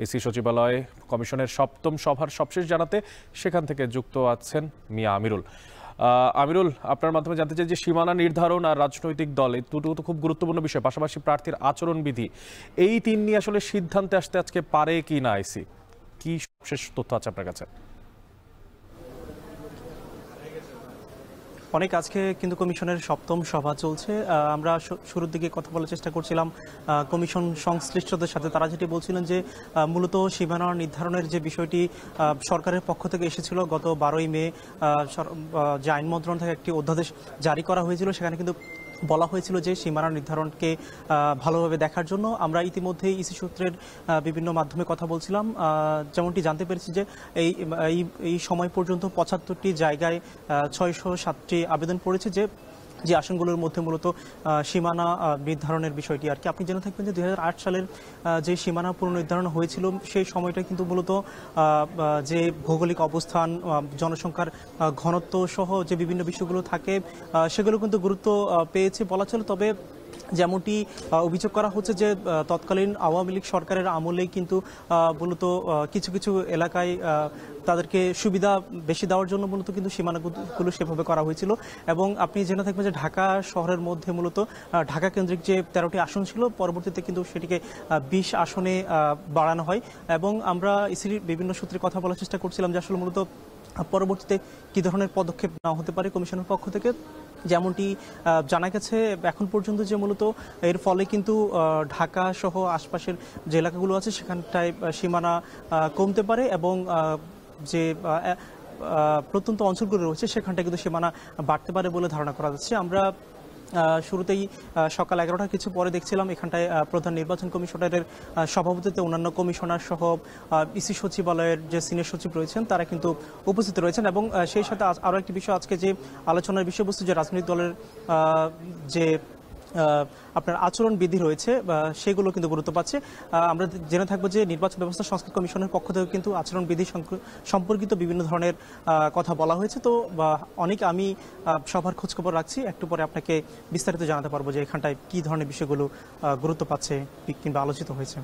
AC সচিবালয়ে কমিশনের সপ্তম সভার সবশেষ জানাতে সেখান থেকে যুক্ত আছেন মিয়া আমিরুল। আমিরুল, আপনার মাধ্যমে জানতে চাই যে সীমানা নির্ধারণ আর রাজনৈতিক দল এই দুটো তো খুব গুরুত্বপূর্ণ বিষয়, পাশাপাশি প্রার্থীর আচরণবিধি, এই তিন নিয়ে আসলে সিদ্ধান্তে আসতে আজকে পারে কি না আইসি, কি সবশেষ তথ্য আছে আপনার কাছে? অনেক আজকে কিন্তু কমিশনের সপ্তম সভা চলছে। আমরা শুরুর দিকে কথা বলার চেষ্টা করছিলাম কমিশন সংশ্লিষ্টদের সাথে। তারা যেটি বলছিলেন যে মূলত সীমানা নির্ধারণের যে বিষয়টি সরকারের পক্ষ থেকে এসেছিল গত 12ই মে, যে আইন মন্ত্রণালয় থেকে একটি অধ্যাদেশ জারি করা হয়েছিল, সেখানে কিন্তু বলা হয়েছিল যে সীমানা নির্ধারণকে ভালোভাবে দেখার জন্য। আমরা ইতিমধ্যেই ইসি সূত্রের বিভিন্ন মাধ্যমে কথা বলছিলাম, যেমনটি জানতে পেরেছি যে এই সময় পর্যন্ত 75টি জায়গায় 607টি আবেদন পড়েছে, যে আসনগুলোর মধ্যে মূলত সীমানা নির্ধারণের বিষয়টি আর কি। আপনি জেনে থাকবেন যে 2008 সালের যে সীমানা পুনর্নির্ধারণ হয়েছিল সেই সময়টা কিন্তু মূলত যে ভৌগোলিক অবস্থান, জনসংখ্যার ঘনত্ব সহ যে বিভিন্ন বিষয়গুলো থাকে সেগুলো কিন্তু গুরুত্ব পেয়েছে বলা চলে। তবে যেমনটি অভিযোগ করা হচ্ছে যে তৎকালীন আওয়ামী লীগ সরকারের আমলেই কিন্তু মূলত কিছু কিছু এলাকায় তাদেরকে সুবিধা বেশি দেওয়ার জন্য মূলত কিন্তু সীমানাগুলো সেভাবে করা হয়েছিল। এবং আপনি জেনে থাকবেন যে ঢাকা শহরের মধ্যে মূলত ঢাকা কেন্দ্রিক যে 13টি আসন ছিল, পরবর্তীতে কিন্তু সেটিকে 20 আসনে বাড়ানো হয়। এবং আমরা ইসির বিভিন্ন সূত্রে কথা বলার চেষ্টা করছিলাম যে আসলে মূলত পরবর্তীতে কী ধরনের পদক্ষেপ নেওয়া হতে পারে কমিশনের পক্ষ থেকে। যেমনটি জানা গেছে এখন পর্যন্ত যে মূলত এর ফলে কিন্তু ঢাকা সহ আশপাশের যে এলাকাগুলো আছে সেখানটায় সীমানা কমতে পারে, এবং যে প্রত্যন্ত অঞ্চলগুলো রয়েছে সেখানটায় কিন্তু সীমানা বাড়তে পারে বলে ধারণা করা যাচ্ছে। আমরা শুরুতেই সকাল 11টার কিছু পরে দেখছিলাম এখানটায় প্রধান নির্বাচন কমিশনারের সভাপতিত্বে অন্যান্য কমিশনার সহ ইসি সচিবালয়ের যে সিনিয়র সচিব রয়েছেন তারা কিন্তু উপস্থিত রয়েছেন। এবং সেই সাথে আরও একটি বিষয়, আজকে যে আলোচনার বিষয়বস্তু যে রাজনৈতিক দলের যে আপনার আচরণবিধি রয়েছে সেগুলো কিন্তু গুরুত্ব পাচ্ছে। আমরা জেনে থাকবো যে নির্বাচন ব্যবস্থা সংস্কার কমিশনের পক্ষ থেকে কিন্তু আচরণবিধি সম্পর্কিত বিভিন্ন ধরনের কথা বলা হয়েছে। তো আমি সবার খোঁজখবর রাখছি, একটু পরে আপনাকে বিস্তারিত জানাতে পারবো যে এখানটায় কী ধরনের বিষয়গুলো গুরুত্ব পাচ্ছে কিংবা আলোচিত হয়েছে।